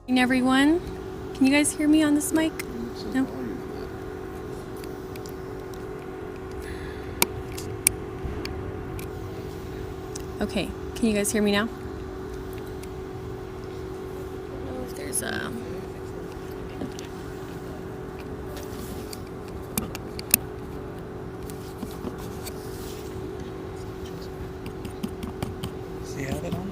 Good morning, everyone. Can you guys hear me on this mic? No? Okay, can you guys hear me now? I don't know if there's a... Does he have it on?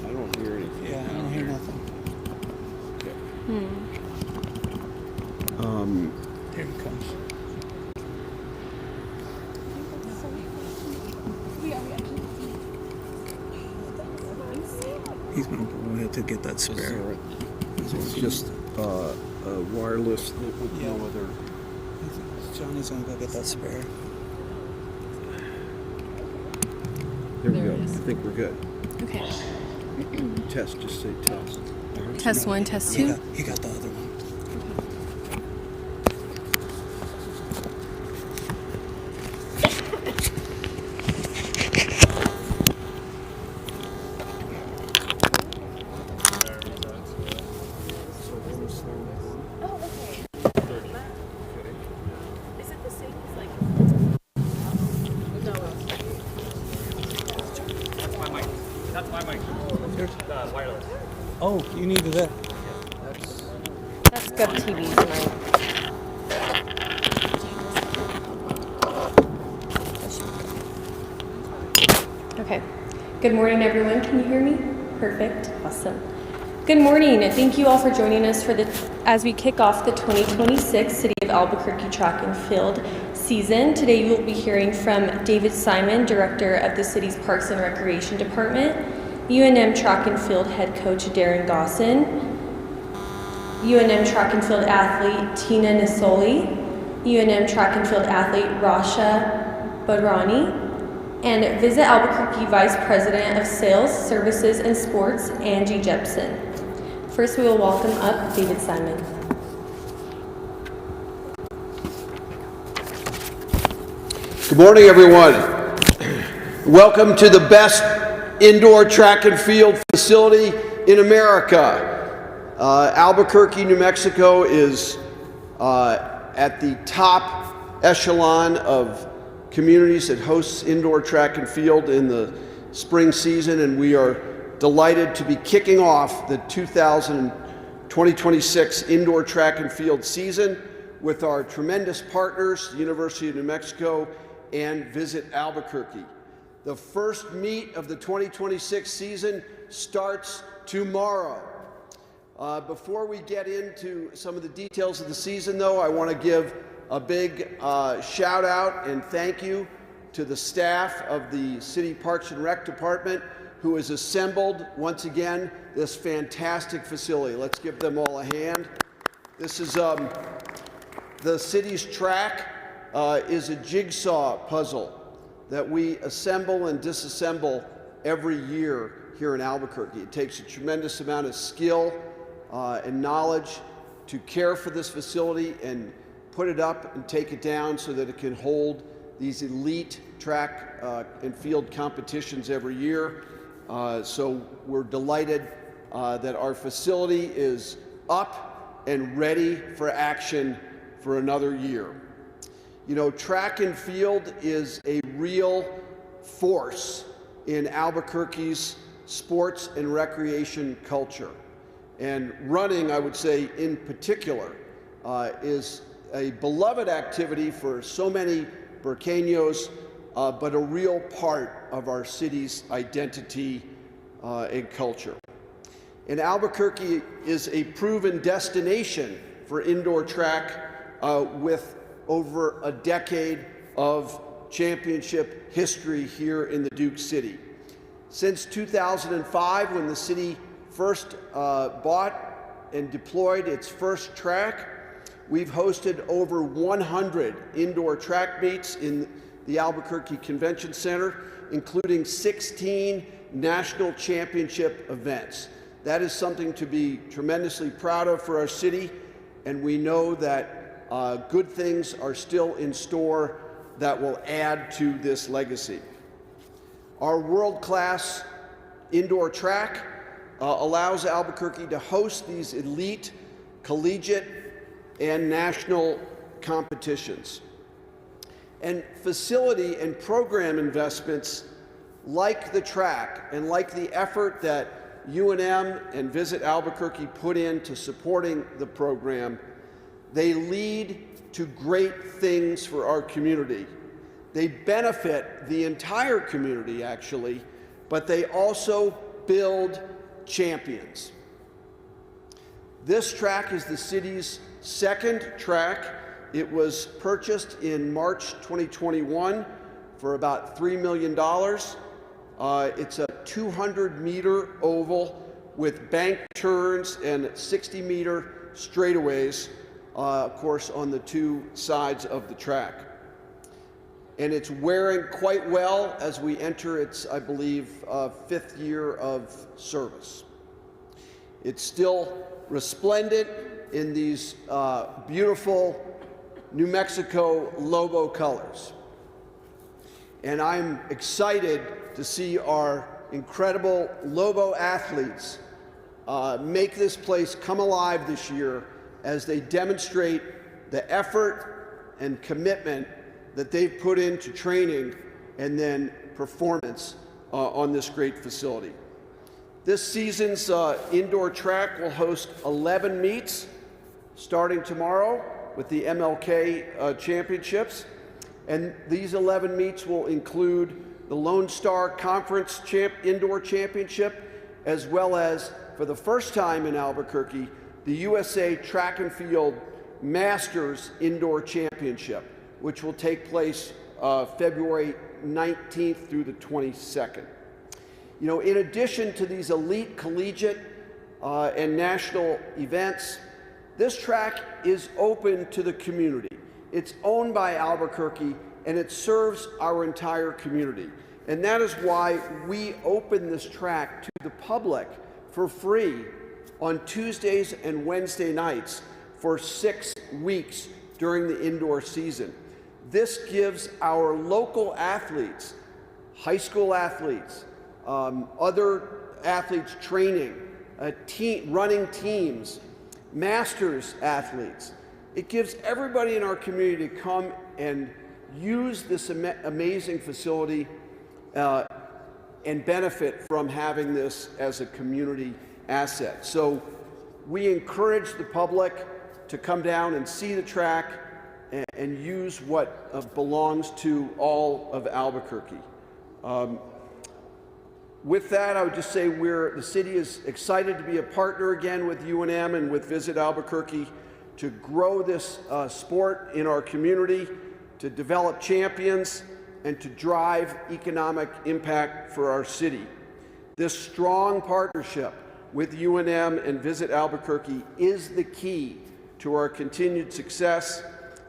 I don't hear anything. Yeah, I don't hear nothing. Here he comes. He's gonna go ahead to get that spare. It's just wireless with no other. Johnny's gonna go get that spare. There we There go. it I is. think we're good. Okay. Test, just say test. Test one, test He two. got the other one. Is it the same as like... That's my mic. The wireless. Oh, you needed that. That's GOV-TV's mic. Okay. Good morning, everyone. Can you hear me? Perfect. Awesome. Good morning, and thank you all for joining us as we kick off the 2026 City of Albuquerque Track and Field season. Today you will be hearing from David Simon, Director of the city's Parks and Recreation Department, UNM Track and Field Head Coach Darren Gosson, UNM Track and Field Athlete Tina Nisoli, UNM Track and Field Athlete Rasha Badrani, and Visit Albuquerque Vice President of Sales, Services, and Sports, Angie Jepson. First, we will welcome up David Simon. Good morning, everyone. Welcome to the best indoor track and field facility in America. Albuquerque, New Mexico is at the top echelon of communities that hosts indoor track and field in the spring season, and we are delighted to be kicking off the 2026 indoor track and field season with our tremendous partners, the University of New Mexico and Visit Albuquerque. The first meet of the 2026 season starts tomorrow. Before we get into some of the details of the season, though, I want to give a big shout out and thank you to the staff of the City Parks and Rec Department who has assembled, once again, this fantastic facility. Let's give them all a hand. This is the city's track is a jigsaw puzzle that we assemble and disassemble every year here in Albuquerque. It takes a tremendous amount of skill and knowledge to care for this facility and put it up and take it down so that it can hold these elite track and field competitions every year. So we're delighted that our facility is up and ready for action for another year. You know, track and field is a real force in Albuquerque's sports and recreation culture. And running, I would say in particular, is a beloved activity for so many Burqueños, but a real part of our city's identity and culture. And Albuquerque is a proven destination for indoor track with over a decade of championship history here in the Duke City. Since 2005, when the city first bought and deployed its first track, we've hosted over 100 indoor track meets in the Albuquerque Convention Center, including 16 national championship events. That is something to be tremendously proud of for our city, and we know that good things are still in store that will add to this legacy. Our world-class indoor track allows Albuquerque to host these elite, collegiate, and national competitions. And facility and program investments like the track and like the effort that UNM and Visit Albuquerque put into supporting the program, they lead to great things for our community. They benefit the entire community, actually, but they also build champions. This track is the city's second track. It was purchased in March 2021 for about $3 million. It's a 200-meter oval with bank turns and 60-meter straightaways, of course, on the two sides of the track. And it's wearing quite well as we enter its, I believe, fifth year of service. It's still resplendent in these beautiful New Mexico Lobo colors. And I'm excited to see our incredible Lobo athletes make this place come alive this year as they demonstrate the effort and commitment that they've put into training and then performance on this great facility. This season's indoor track will host 11 meets starting tomorrow with the MLK Championships. And these 11 meets will include the Lone Star Conference Indoor Championship, as well as, for the first time in Albuquerque, the USA Track and Field Masters Indoor Championship, which will take place February 19th through the 22nd. You know, in addition to these elite collegiate and national events, this track is open to the community. It's owned by Albuquerque, and it serves our entire community. And that is why we open this track to the public for free on Tuesdays and Wednesday nights for 6 weeks during the indoor season. This gives our local athletes, high school athletes, other athletes training, running teams, masters athletes. It gives everybody in our community to come and use this amazing facility and benefit from having this as a community asset. So we encourage the public to come down and see the track and use what belongs to all of Albuquerque. With that, I would just say the city is excited to be a partner again with UNM and with Visit Albuquerque to grow this sport in our community, to develop champions, and to drive economic impact for our city. This strong partnership with UNM and Visit Albuquerque is the key to our continued success,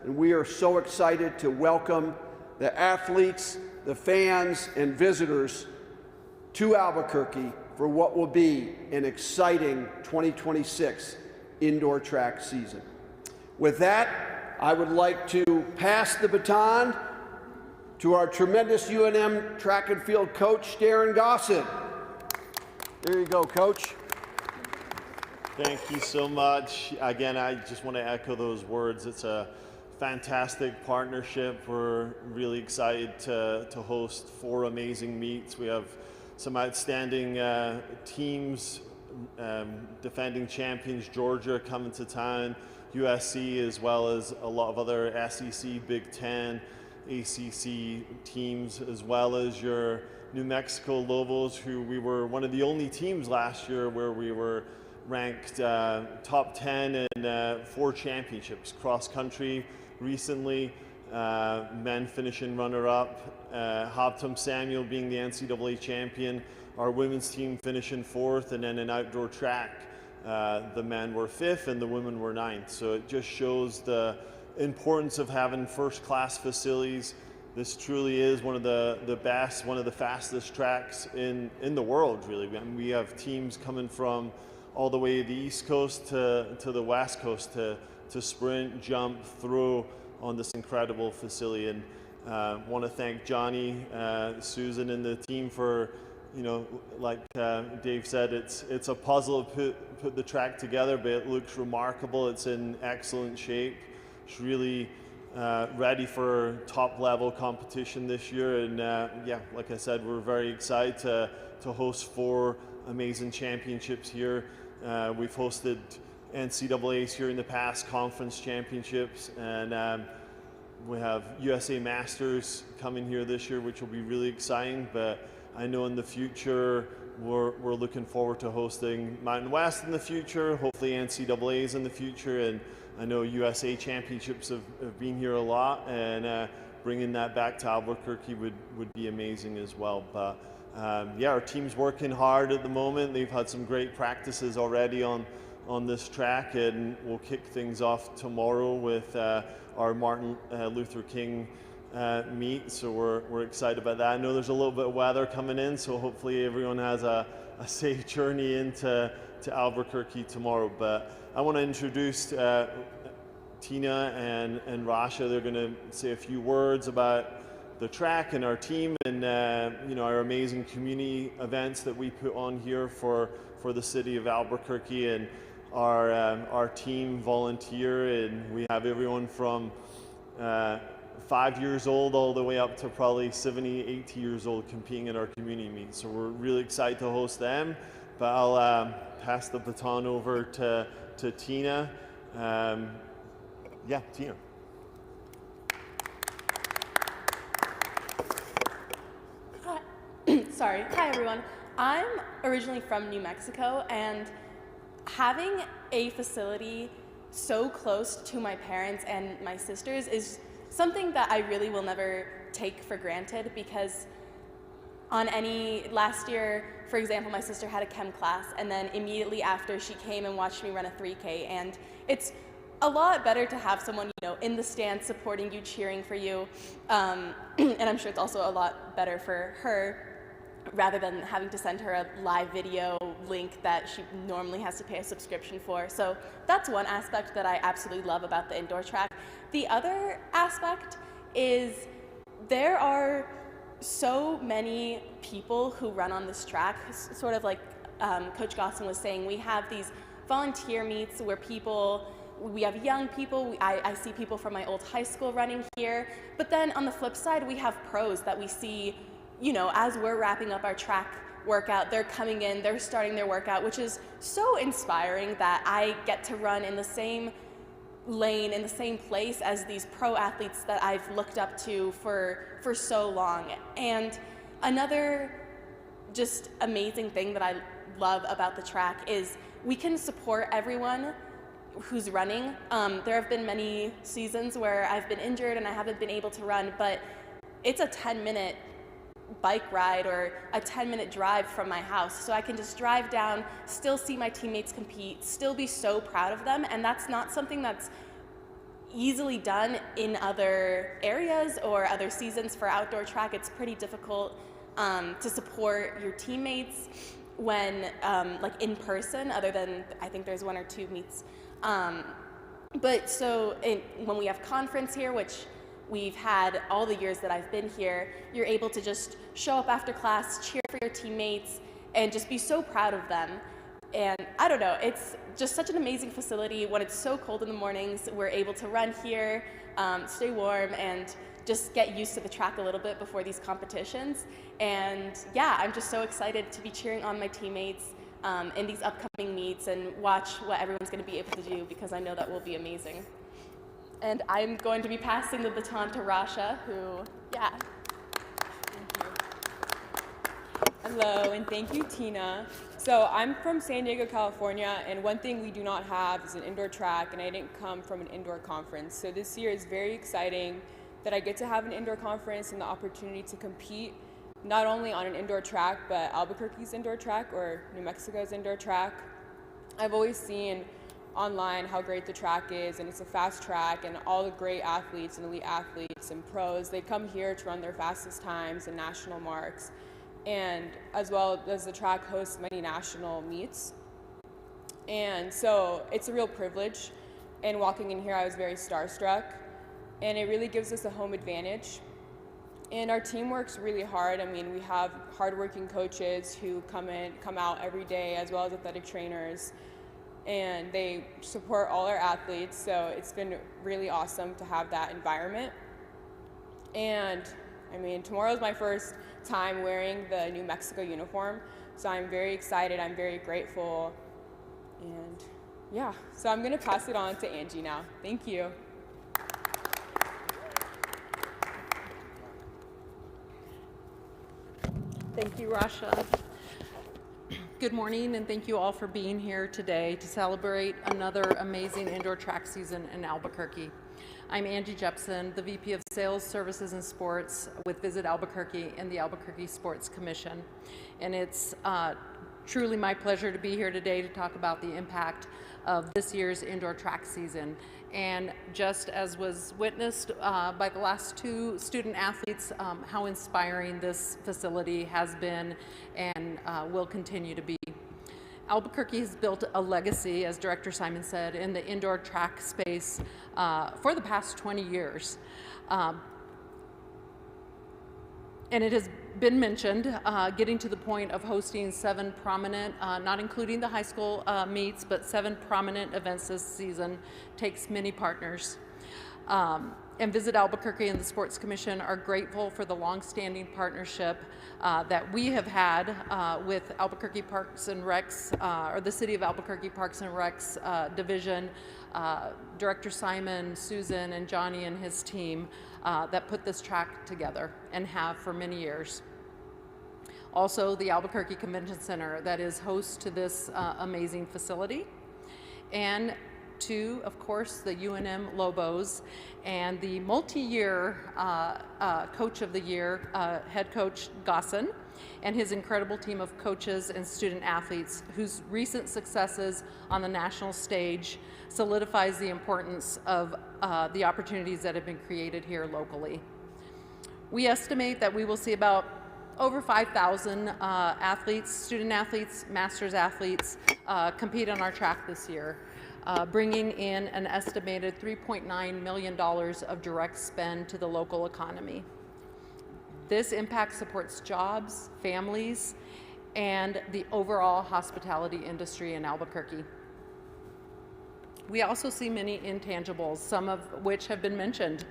and we are so excited to welcome the athletes, the fans, and visitors to Albuquerque for what will be an exciting 2026 indoor track season. With that, I would like to pass the baton to our tremendous UNM track and field coach, Darren Gosson. There you go, Coach. Thank you so much. Again, I just want to echo those words. It's a fantastic partnership. We're really excited to host 4 amazing meets. We have some outstanding teams, defending champions, Georgia coming to town, USC, as well as a lot of other SEC, Big Ten, ACC teams, as well as your New Mexico Lobos, who we were one of the only teams last year where we were ranked top 10 in 4 championships, cross country recently, men finishing runner-up, Hobtum Samuel being the NCAA champion, our women's team finishing 4th, and then in outdoor track, the men were 5th and the women were 9th. So it just shows the importance of having first-class facilities. This truly is one of the best, one of the fastest tracks in the world, really. I mean, we have teams coming from all the way to the East Coast to the West Coast to sprint, jump, throw on this incredible facility. And want to thank Johnny, Susan, and the team for you know, like Dave said, it's a puzzle to put the track together, but it looks remarkable. It's in excellent shape. It's really ready for top level competition this year, and yeah, like I said, we're very excited to host 4 amazing championships here. We've hosted NCAAs here in the past, conference championships, and we have USA Masters coming here this year, which will be really exciting. But I know in the future we're looking forward to hosting Mountain West in the future, hopefully NCAAs in the future, and I know USA Championships have been here a lot, and bringing that back to Albuquerque would be amazing as well. But yeah, our team's working hard at the moment. They've had some great practices already on this track, and we'll kick things off tomorrow with our Martin Luther King meet. So we're excited about that. I know there's a little bit of weather coming in, so hopefully everyone has a safe journey into Albuquerque tomorrow. But I want to introduce Tina and Rasha. They're going to say a few words about the track and our team, and you know, our amazing community events that we put on here for the city of Albuquerque, and our team volunteer, and we have everyone from 5 years old all the way up to probably 70, 80 years old competing in our community meets. So we're really excited to host them. But I'll pass the baton over to Tina. Yeah, Tina. Sorry. Hi, everyone. I'm originally from New Mexico, and having a facility so close to my parents and my sisters is something that I really will never take for granted, because last year, for example, my sister had a chem class, and then immediately after she came and watched me run a 3K, and it's a lot better to have someone, you know, in the stands supporting you, cheering for you, and I'm sure it's also a lot better for her, rather than having to send her a live video link that she normally has to pay a subscription for. So that's one aspect that I absolutely love about the indoor track. The other aspect is there are so many people who run on this track, sort of like Coach Gosson was saying. We have these volunteer meets where we have young people, I see people from my old high school running here, but then on the flip side, we have pros that we see, you know, as we're wrapping up our track workout, they're coming in, they're starting their workout, which is so inspiring that I get to run in the same lane, in the same place as these pro athletes that I've looked up to for so long. And another just amazing thing that I love about the track is we can support everyone who's running. There have been many seasons where I've been injured and I haven't been able to run, but it's a 10-minute bike ride or a 10-minute drive from my house. So I can just drive down, still see my teammates compete, still be so proud of them. And that's not something that's easily done in other areas or other seasons for outdoor track. It's pretty difficult to support your teammates when like in person, other than I think there's 1 or 2 meets. But so when we have conference here, which we've had all the years that I've been here, you're able to just show up after class, cheer for your teammates, and just be so proud of them. And I don't know, it's just such an amazing facility. When it's so cold in the mornings, we're able to run here, stay warm, and just get used to the track a little bit before these competitions. And yeah, I'm just so excited to be cheering on my teammates in these upcoming meets and watch what everyone's going to be able to do, because I know that will be amazing. And I'm going to be passing the baton to Rasha, who, yeah. Thank you. Hello, and thank you, Tina. So I'm from San Diego, California, and one thing we do not have is an indoor track, and I didn't come from an indoor conference. So this year is very exciting that I get to have an indoor conference and the opportunity to compete not only on an indoor track, but Albuquerque's indoor track or New Mexico's indoor track. I've always seen online how great the track is, and it's a fast track, and all the great athletes and elite athletes and pros, they come here to run their fastest times and national marks. And as well as the track hosts many national meets. And so it's a real privilege. And walking in here, I was very starstruck. And it really gives us a home advantage. And our team works really hard. I mean, we have hardworking coaches who come out every day, as well as athletic trainers, and they support all our athletes. So it's been really awesome to have that environment. And I mean, tomorrow's my first time wearing the New Mexico uniform, so I'm very excited. I'm very grateful, and yeah. So I'm gonna pass it on to Angie now. Thank you. Thank you, Rasha. Good morning, and thank you all for being here today to celebrate another amazing indoor track season in Albuquerque. I'm Angie Jepson, the VP of Sales, Services, and Sports with Visit Albuquerque and the Albuquerque Sports Commission. And it's truly my pleasure to be here today to talk about the impact of this year's indoor track season. And just as was witnessed by the last two student athletes, how inspiring this facility has been and will continue to be. Albuquerque has built a legacy, as Director Simon said, in the indoor track space for the past 20 years. And it has been mentioned, getting to the point of hosting 7 prominent, not including the high school meets, but 7 prominent events this season takes many partners. And Visit Albuquerque and the Sports Commission are grateful for the long-standing partnership that we have had with Albuquerque Parks and Recs, or the City of Albuquerque Parks and Recs Division, Director Simon, Susan, and Johnny and his team that put this track together and have for many years. Also, the Albuquerque Convention Center that is host to this amazing facility. And to, of course, the UNM Lobos and the multi-year Coach of the Year, head coach Gosson, and his incredible team of coaches and student athletes whose recent successes on the national stage solidifies the importance of the opportunities that have been created here locally. We estimate that we will see about over 5,000 athletes, student athletes, masters athletes compete on our track this year. Bringing in an estimated $3.9 million of direct spend to the local economy. This impact supports jobs, families, and the overall hospitality industry in Albuquerque. We also see many intangibles, some of which have been mentioned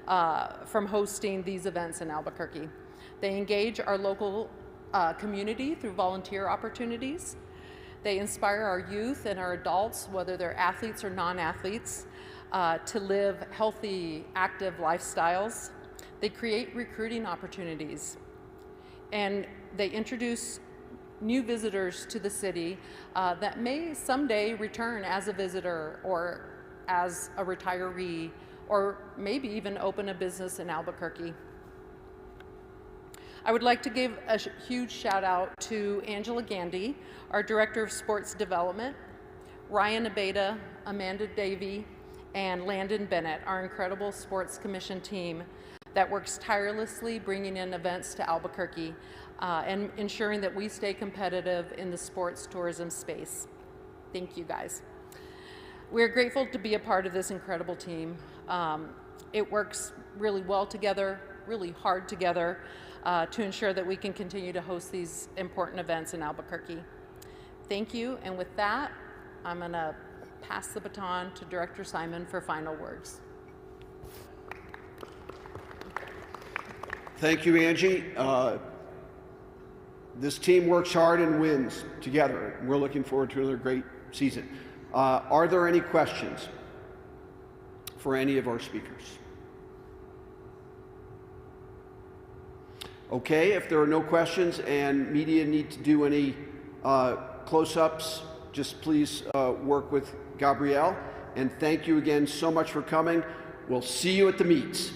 from hosting these events in Albuquerque. They engage our local community through volunteer opportunities. They inspire our youth and our adults, whether they're athletes or non-athletes, to live healthy, active lifestyles. They create recruiting opportunities. And they introduce new visitors to the city that may someday return as a visitor or as a retiree, or maybe even open a business in Albuquerque. I would like to give a huge shout out to Angela Gandy, our Director of Sports Development, Ryan Abeda, Amanda Davey, and Landon Bennett, our incredible Sports Commission team that works tirelessly bringing in events to Albuquerque and ensuring that we stay competitive in the sports tourism space. Thank you, guys. We're grateful to be a part of this incredible team. It works really well together, really hard together, to ensure that we can continue to host these important events in Albuquerque. Thank you, and with that, I'm gonna pass the baton to Director Simon for final words. Thank you, Angie. This team works hard and wins together. We're looking forward to another great season. Are there any questions for any of our speakers? Okay, if there are no questions and media need to do any close-ups, just please work with Gabrielle. And thank you again so much for coming. We'll see you at the meets.